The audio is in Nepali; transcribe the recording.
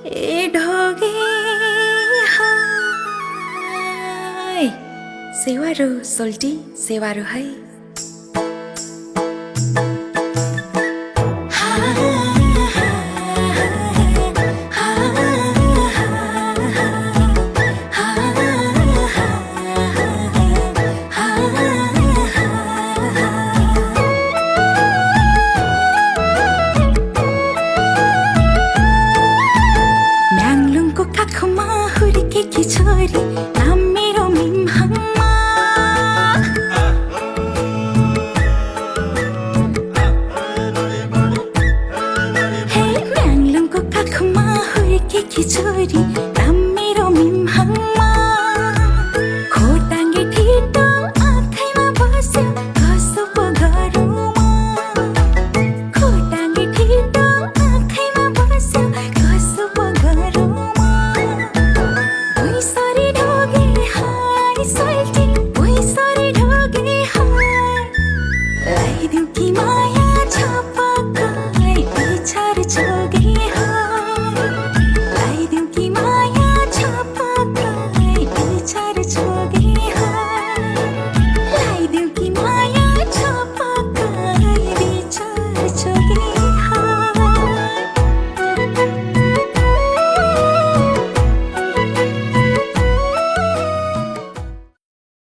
ए ढोगे हाय सेवारो सोल्टी सेवारो है की छोरी नाम मेरो मिमहम्मा हे म्याङलुङको काखमा हुर्केकी छोरी नाम मेरो मिमहम्मा खोटाङ्गे ठिटो आँखैमा बस्यो कसो पो गरौँ खोटाङ्गे ठिटो आँखैमा बस्यो कसो पो गरौँ सरी ढोगे हाय सोल्टी ओइ सरी ढोगे हाय लाई दिउ कि माया